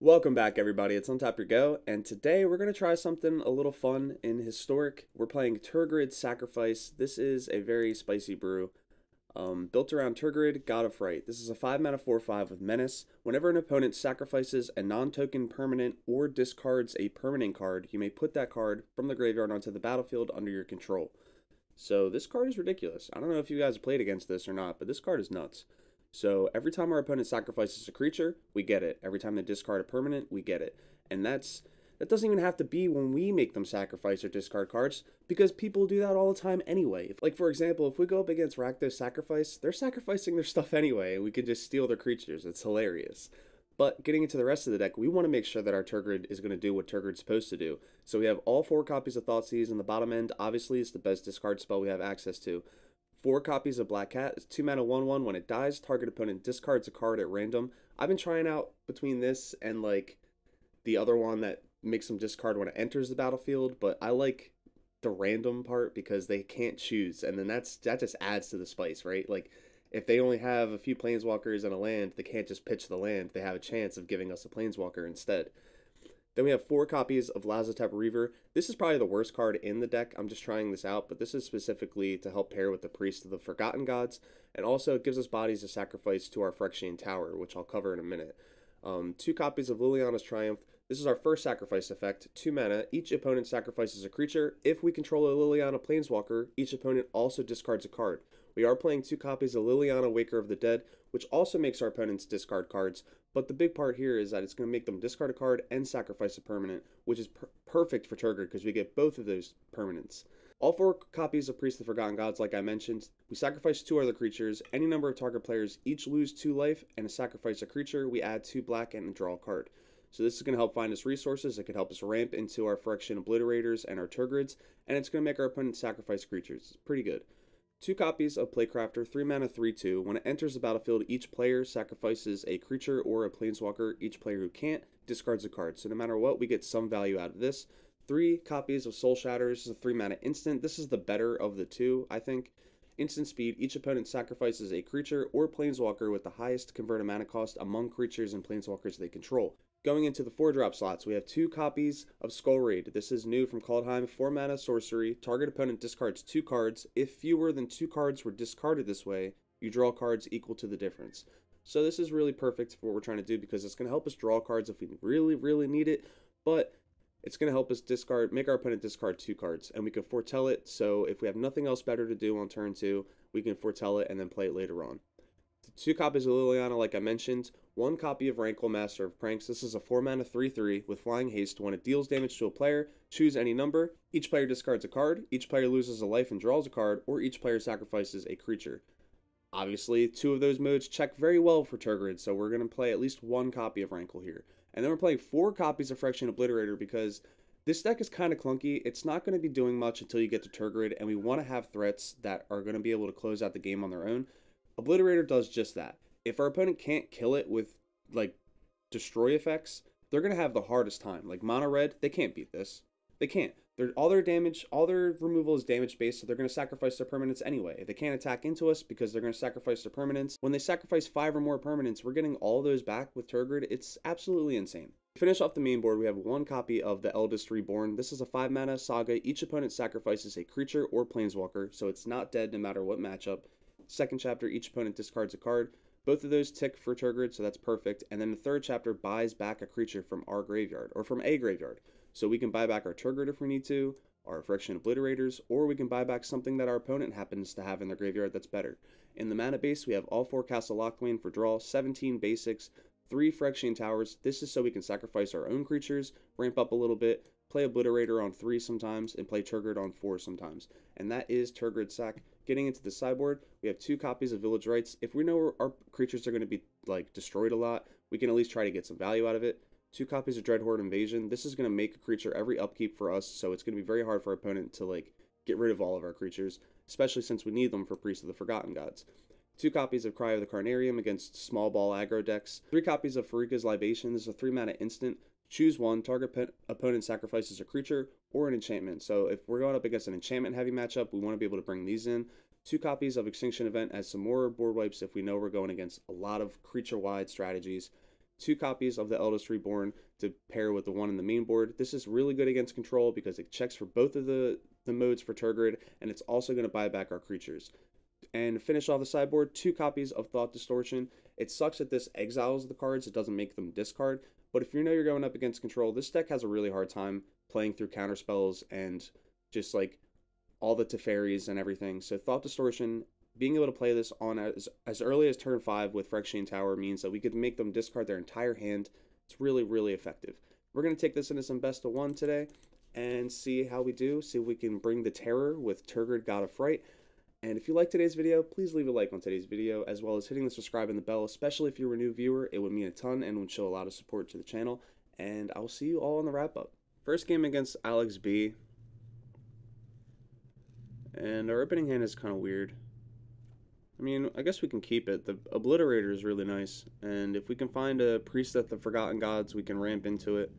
Welcome back, everybody. It's Untap Your Go, and today we're going to try something a little fun in Historic. We're playing Tergrid Sacrifice. This is a very spicy brew. Built around Tergrid, God of Fright. This is a 5-mana 4/5 with Menace. Whenever an opponent sacrifices a non-token permanent or discards a permanent card, you may put that card from the graveyard onto the battlefield under your control. So this card is ridiculous. I don't know if you guys have played against this or not, but this card is nuts. So every time our opponent sacrifices a creature, we get it. Every time they discard a permanent, we get it. And that doesn't even have to be when we make them sacrifice or discard cards, because people do that all the time anyway. Like, for example, if we go up against Rakdos Sacrifice, they're sacrificing their stuff anyway, and we can just steal their creatures. It's hilarious. But getting into the rest of the deck, we want to make sure that our Tergrid is going to do what Tergrid's supposed to do. So we have all 4 copies of Thoughtseize in the bottom end. Obviously, it's the best discard spell we have access to. 4 copies of Black Cat. It's 2 mana 1/1. When it dies, target opponent discards a card at random. I've been trying out between this and like the other one that makes them discard when it enters the battlefield, but I like the random part because they can't choose, and then that just adds to the spice, right? Like if they only have a few planeswalkers and a land, they can't just pitch the land. They have a chance of giving us a planeswalker instead. Then we have 4 copies of Lazotep Reaver. This is probably the worst card in the deck. I'm just trying this out, but this is specifically to help pair with the Priest of the Forgotten Gods, and also it gives us bodies to sacrifice to our Phyrexian Tower, which I'll cover in a minute. 2 copies of Liliana's Triumph. This is our first sacrifice effect. 2 mana. Each opponent sacrifices a creature. If we control a Liliana Planeswalker, each opponent also discards a card. We are playing 2 copies of Liliana Waker of the Dead, which also makes our opponents discard cards, but the big part here is that it's going to make them discard a card and sacrifice a permanent, which is perfect for Tergrid because we get both of those permanents. All 4 copies of Priest of the Forgotten Gods, like I mentioned, we sacrifice 2 other creatures. Any number of target players each lose 2 life, and to sacrifice a creature, we add 2 black and draw a card. So this is going to help find us resources. It could help us ramp into our Phyrexian Obliterators and our Tergrids, and it's going to make our opponent sacrifice creatures. It's pretty good. 2 copies of Playcrafter, 3 mana 3/2. When it enters the battlefield, each player sacrifices a creature or a planeswalker. Each player who can't discards a card. So no matter what, we get some value out of this. 3 copies of Soul Shatter. This is a 3 mana instant. This is the better of the 2, I think. Instant speed. Each opponent sacrifices a creature or planeswalker with the highest converted mana cost among creatures and planeswalkers they control. Going into the 4-drop slots, we have 2 copies of Skull Raid. This is new from Kaldheim, 4 mana sorcery. Target opponent discards 2 cards. If fewer than 2 cards were discarded this way, you draw cards equal to the difference. So this is really perfect for what we're trying to do because it's going to help us draw cards if we really, really need it, but it's going to help us make our opponent discard 2 cards, and we can foretell it, so if we have nothing else better to do on turn 2, we can foretell it and then play it later on. 2 copies of Liliana, like I mentioned. 1 copy of Rankle, Master of Pranks. This is a 4 mana 3/3 with Flying Haste. When it deals damage to a player, choose any number. Each player discards a card. Each player loses a life and draws a card, or each player sacrifices a creature. Obviously, 2 of those modes check very well for Tergrid, so we're going to play at least 1 copy of Rankle here. And then we're playing 4 copies of Phyrexian Obliterator because this deck is kind of clunky. It's not going to be doing much until you get to Tergrid, and we want to have threats that are going to be able to close out the game on their own. Obliterator does just that. If our opponent can't kill it with, like, destroy effects, they're going to have the hardest time. Like, Mono Red, they can't beat this. They can't. All their damage, all their removal is damage-based, so they're going to sacrifice their permanents anyway. If they can't attack into us because they're going to sacrifice their permanents, when they sacrifice 5 or more permanents, we're getting all those back with Tergrid. It's absolutely insane. To finish off the main board, we have 1 copy of the Eldest Reborn. This is a 5 mana saga. Each opponent sacrifices a creature or planeswalker, so it's not dead no matter what matchup. Second chapter, each opponent discards a card. Both of those tick for Tergrid, so that's perfect. And then the 3rd chapter buys back a creature from our graveyard, or from a graveyard. So we can buy back our Tergrid if we need to, our Phyrexian Obliterators, or we can buy back something that our opponent happens to have in their graveyard that's better. In the mana base, we have all 4 Castle Locthwain for draw, 17 basics, 3 Phyrexian Towers. This is so we can sacrifice our own creatures, ramp up a little bit, play Obliterator on 3 sometimes, and play Tergrid on 4 sometimes. And that is Tergrid Sack. Getting into the sideboard, we have 2 copies of Village Rites. If we know our creatures are going to be like destroyed a lot, we can at least try to get some value out of it. 2 copies of Dreadhorde Invasion. This is going to make a creature every upkeep for us, so it's going to be very hard for our opponent to like get rid of all of our creatures, especially since we need them for Priest of the Forgotten Gods. 2 copies of Cry of the Carnarium against small ball aggro decks. 3 copies of Farika's Libation. This is a 3 mana instant. Choose 1. Target opponent sacrifices a creature or an enchantment. So if we're going up against an enchantment heavy matchup, we want to be able to bring these in. 2 copies of Extinction Event as some more board wipes if we know we're going against a lot of creature-wide strategies. 2 copies of the Eldest Reborn to pair with the one in the main board. This is really good against control because it checks for both of the modes for Tergrid, and it's also going to buy back our creatures. And finish off the sideboard, 2 copies of Thought Distortion. It sucks that this exiles the cards, it doesn't make them discard, but if you know you're going up against control, this deck has a really hard time playing through counterspells and just like all the Teferis and everything. So Thought Distortion, being able to play this on as early as turn 5 with Phyrexian Tower means that we could make them discard their entire hand. It's really, really effective. We're going to take this into some best of 1 today and see how we do, see if we can bring the terror with Tergrid, God of Fright. And if you like today's video, please leave a like on today's video, as well as hitting the subscribe and the bell, especially if you're a new viewer. It would mean a ton and would show a lot of support to the channel. And I will see you all in the wrap-up. First game against Alex B. And our opening hand is kind of weird. I mean, I guess we can keep it. The Obliterator is really nice. And if we can find a Priest of the Forgotten Gods, we can ramp into it.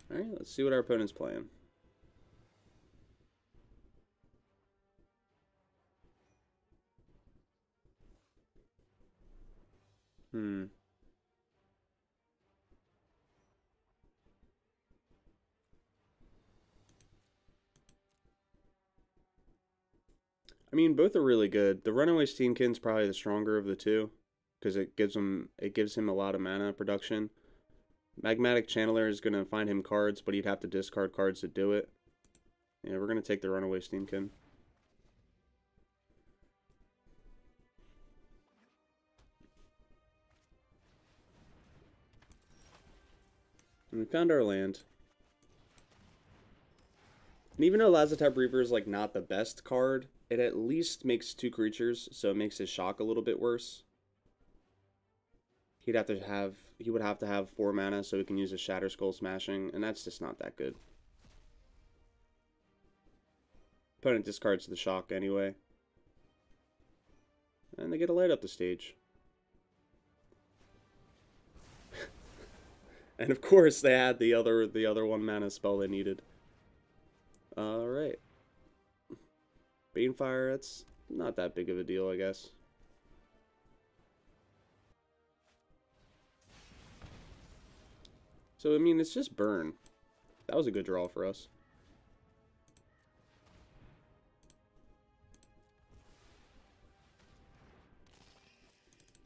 Alright, let's see what our opponent's playing. I mean, both are really good. The Runaway Steamkin's probably the stronger of the two, because it gives him a lot of mana production. Magmatic Channeler is going to find him cards, but he'd have to discard cards to do it. Yeah, we're going to take the Runaway Steamkin. And we found our land. And even though Lazotep Reaver is like not the best card, it at least makes 2 creatures, so it makes his shock a little bit worse. He would have to have 4 mana so he can use a Shatter Skull Smashing, and that's just not that good. Opponent discards the shock anyway. And they get to light up the stage. And of course they had the other 1 mana spell they needed. Alright. Banefire, that's not that big of a deal, I guess. So, I mean, it's just burn. That was a good draw for us.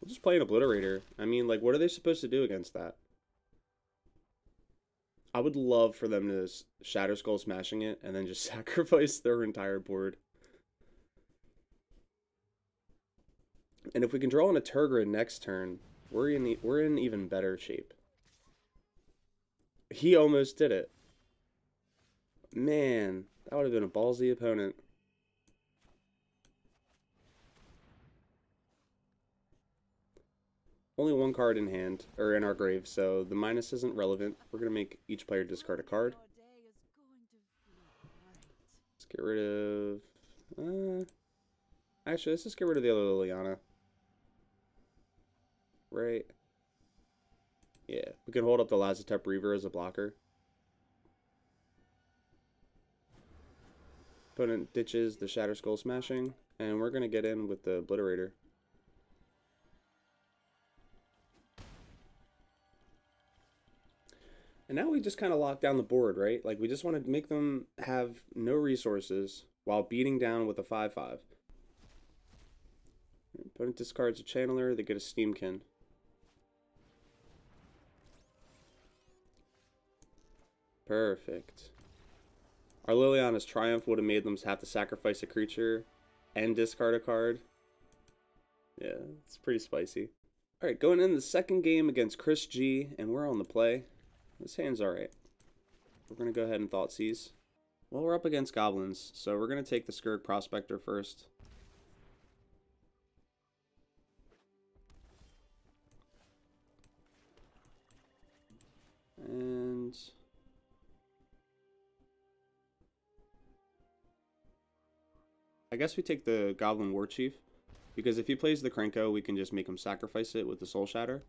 We'll just play an Obliterator. I mean, like, what are they supposed to do against that? I would love for them to Shatter Skull Smashing it and then just sacrifice their entire board. And if we can draw on a Tergrid next turn, we're in even better shape. He almost did it. Man, that would have been a ballsy opponent. Only 1 card in hand, or in our grave, so the minus isn't relevant. We're going to make each player discard a card. Let's get rid of... actually, let's just get rid of the other Liliana. Right. Yeah, we can hold up the Lazotep Reaver as a blocker. Opponent ditches the Shatter Skull Smashing, and we're going to get in with the Obliterator. And now we just kind of lock down the board, right? Like, we just want to make them have no resources while beating down with a 5/5. Opponent discards a Channeler, they get a Steamkin. Perfect. Our Liliana's Triumph would have made them have to sacrifice a creature and discard a card. Yeah, it's pretty spicy. Alright, going into the second game against Chris G, and we're on the play. This hand's alright. We're going to go ahead and Thoughtseize. Well, we're up against goblins, so we're going to take the Skirk Prospector first. And... I guess we take the Goblin War Chief, because if he plays the Krenko, we can just make him sacrifice it with the Soul Shatter.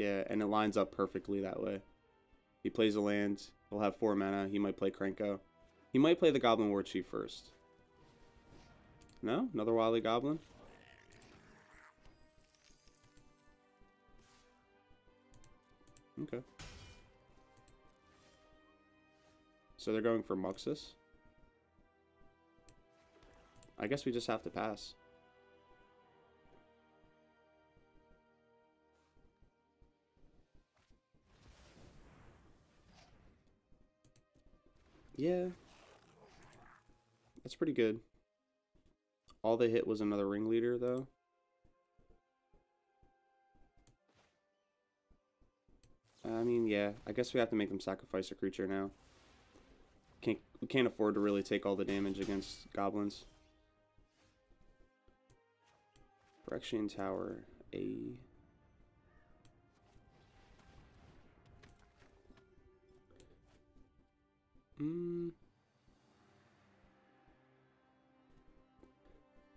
Yeah, and it lines up perfectly that way. He plays a land. He'll have 4 mana. He might play Krenko. He might play the Goblin War Chief first. No? Another Wily Goblin? Okay. So they're going for Muxus. I guess we just have to pass. Yeah. That's pretty good. All they hit was another ringleader, though. I mean, yeah. I guess we have to make them sacrifice a creature now. We can't afford to really take all the damage against goblins. Phyrexian Tower, a...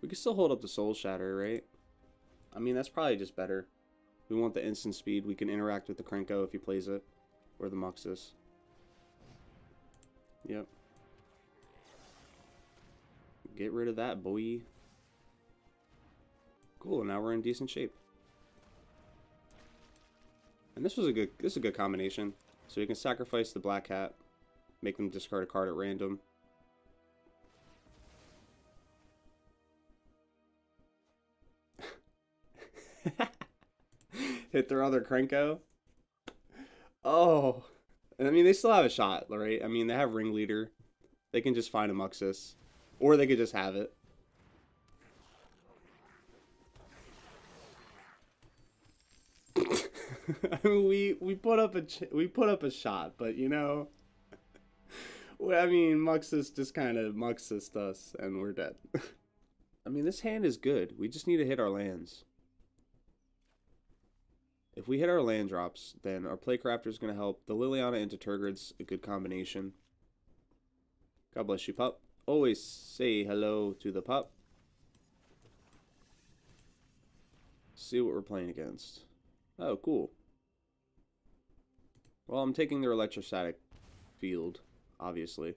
We can still hold up the Soul Shatter, right? I mean, that's probably just better. We want the instant speed. We can interact with the Krenko if he plays it. Or the Muxus. Yep. Get rid of that, boy. Cool, now we're in decent shape. And this is a good combination. So you can sacrifice the Black Hat, make them discard a card at random. Hit their other Krenko. Oh. I mean, they still have a shot, right? I mean, they have Ringleader. They can just find a Muxus. Or they could just have it. I mean, we put up a shot, but you know, I mean, Muxus just kind of Muxused us, and we're dead. I mean, this hand is good. We just need to hit our lands. If we hit our land drops, then our Playcrafter is going to help. The Liliana into Tergrid's a good combination. God bless you, pup. Always say hello to the pup. See what we're playing against. Oh, cool. Well, I'm taking their electrostatic field, obviously.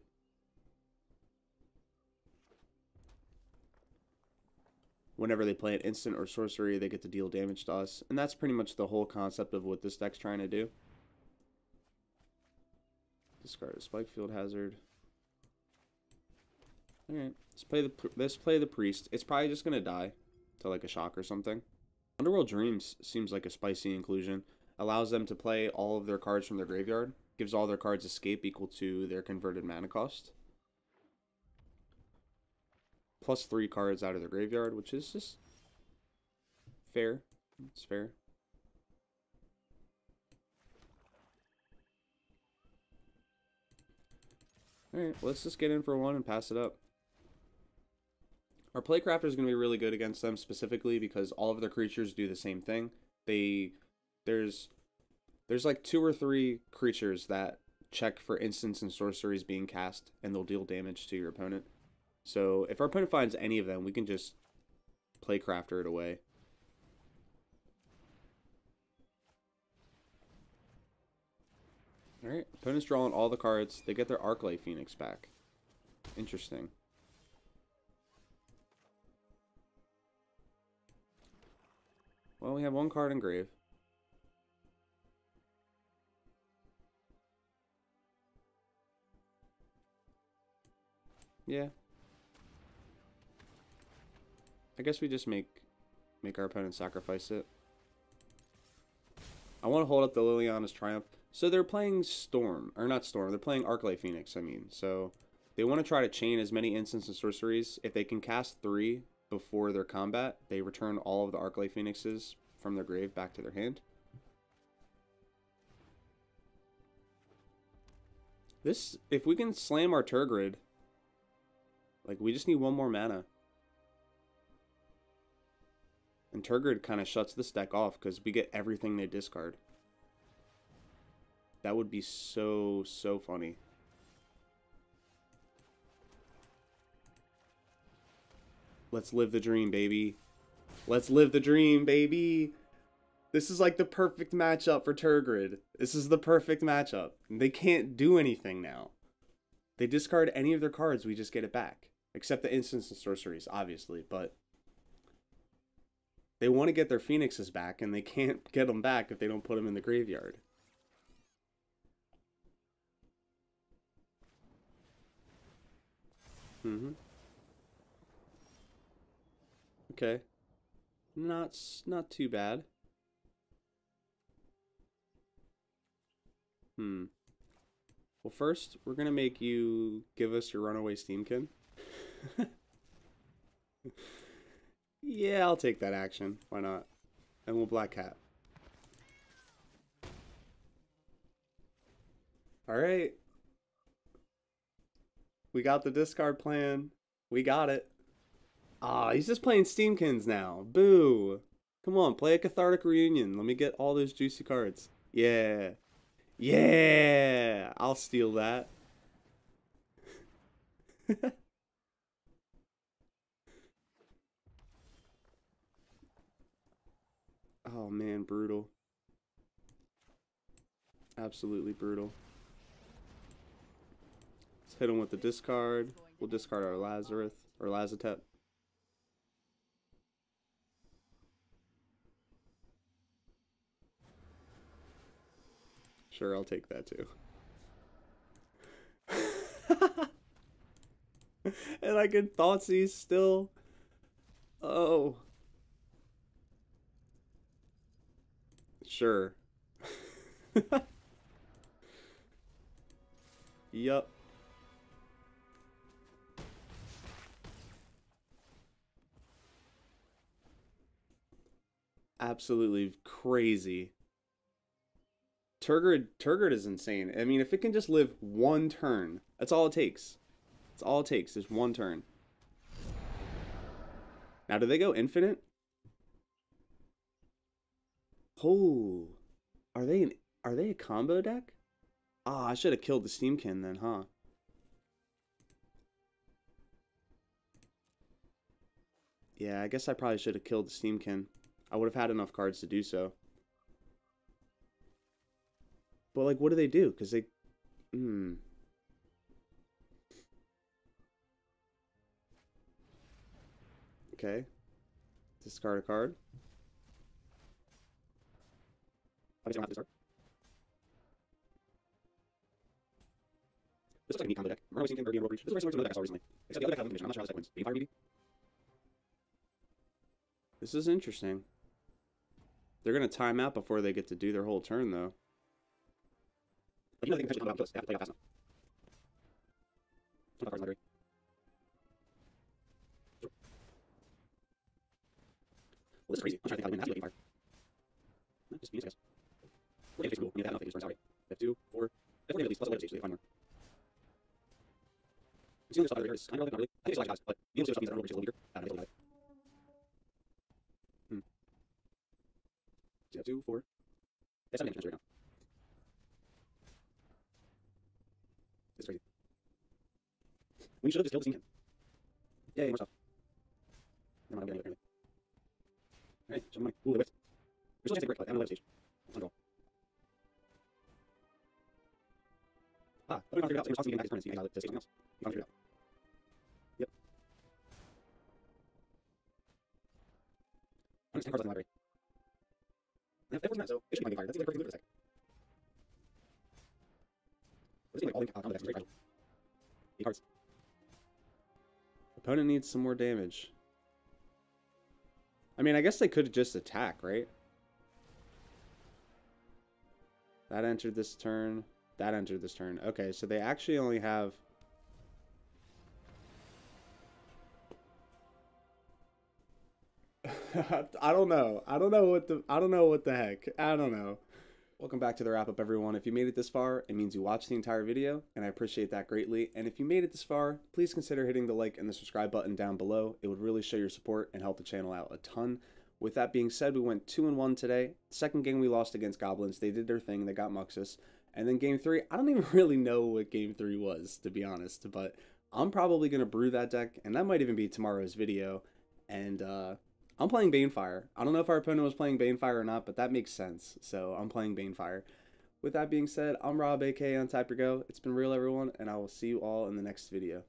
Whenever they play an instant or sorcery, they get to deal damage to us. And that's pretty much the whole concept of what this deck's trying to do. Discard a Spike Field Hazard. Alright, let's play the Priest. It's probably just going to die to like a shock or something. Underworld Dreams seems like a spicy inclusion. Allows them to play all of their cards from their graveyard. Gives all their cards escape equal to their converted mana cost. Plus 3 cards out of their graveyard, which is just fair. It's fair. Alright, let's just get in for one and pass it up. Our Playcrafter is going to be really good against them specifically because all of their creatures do the same thing. There's like 2 or 3 creatures that check for instants and sorceries being cast, and they'll deal damage to your opponent. So if our opponent finds any of them, we can just Playcrafter it away. Alright, opponent's drawing all the cards. They get their Arclight Phoenix back. Interesting. Well, we have 1 card in grave. Yeah. I guess we just make our opponent sacrifice it. I want to hold up the Liliana's Triumph. So they're playing Storm, or not Storm, they're playing Arclight Phoenix, I mean. So they want to try to chain as many instants and sorceries. If they can cast 3 before their combat, they return all of the Arclight Phoenixes from their grave back to their hand. This, if we can slam our Tergrid, like, we just need 1 more mana. And Tergrid kind of shuts this deck off because we get everything they discard. That would be so, so funny. Let's live the dream, baby. Let's live the dream, baby. This is like the perfect matchup for Tergrid. This is the perfect matchup. They can't do anything now. They discard any of their cards, we just get it back. Except the instants and sorceries, obviously, but they want to get their phoenixes back, and they can't get them back if they don't put them in the graveyard. Okay. Not too bad. Well, first, we're gonna make you give us your runaway Steamkin. Yeah, I'll take that action. Why not? And we'll Black Cat. Alright. We got the discard plan. We got it. Ah, he's just playing Steamkins now. Boo. Come on, play a Cathartic Reunion. Let me get all those juicy cards. Yeah. Yeah. I'll steal that. Oh man, brutal. Absolutely brutal. Let's hit him with the discard. We'll discard our Lazarus or Lazatep. Sure, I'll take that too. And I can Thoughtseize still. Oh. Sure. Yup. Absolutely crazy. Tergrid is insane. I mean, if it can just live one turn, that's all it takes. That's all it takes is one turn. Now, do they go infinite? Oh, are they a combo deck? Ah, I should have killed the Steamkin then, huh? Yeah, I guess I probably should have killed the Steamkin. I would have had enough cards to do so. But, like, what do they do? Because they... Okay. Discard a card. I guess I don't have to discard. This looks like a neat combo deck. Remember how we seen King Road Breach? This is very similar to another deck I saw recently. Except the other deck has a condition. I'm not sure how this deck wins. 85 maybe? This is interesting. They're going to time out before they get to do their whole turn, though. But you know they can potentially come out and kill us. They have to play out fast enough. 25 cards in the library. Sure. Well, this is crazy. I'm trying to think how to win. That's really fire. No, just Venus, I guess. 4 damage rule. You have enough damage turns, sorry. They have 2, 4. They have 4 damage at least, plus a later stage, so they can find more. I'm seeing this stuff later. It's kind of relevant, not really. I think it's like guys, but being able to stuff means that our roll is a little weaker. I don't know, So yeah, 2, 4. They have 7 damage turns right now. This is crazy. When you should have just killed the Steamkin. Yay, more stuff. Never mind, I'm getting it apparently. Alright, show me money. Ooh, they whipped. There's still a chance they break, but I don't know later stage. Let's go. Ah, I finally figured out. So he was tossing me back his turn and he exiled it to say something else. He finally figured it out. Yep. I'm just 10 cards left in the library. They have 4 that, so it should be my game fire. That's like perfectly good for this deck. But this game, like, all in combo decks is very fragile. 8 cards. Opponent needs some more damage. I mean, I guess they could just attack, right? That entered this turn. That entered this turn. Okay, so they actually only have... I don't know. I don't know what the heck. I don't know. Welcome back to the wrap up, everyone. If you made it this far, it means you watched the entire video, and I appreciate that greatly. And if you made it this far, please consider hitting the like and the subscribe button down below. It would really show your support and help the channel out a ton. With that being said, we went 2-1 today. Second game we lost against Goblins. They did their thing. They got Muxus. And then game 3, I don't even really know what game 3 was, to be honest. But I'm probably going to brew that deck, and that might even be tomorrow's video. And I'm playing Banefire. I don't know if our opponent was playing Banefire or not, but that makes sense. So I'm playing Banefire. With that being said, I'm Rob, aka Untap Your Go. It's been real, everyone, and I will see you all in the next video.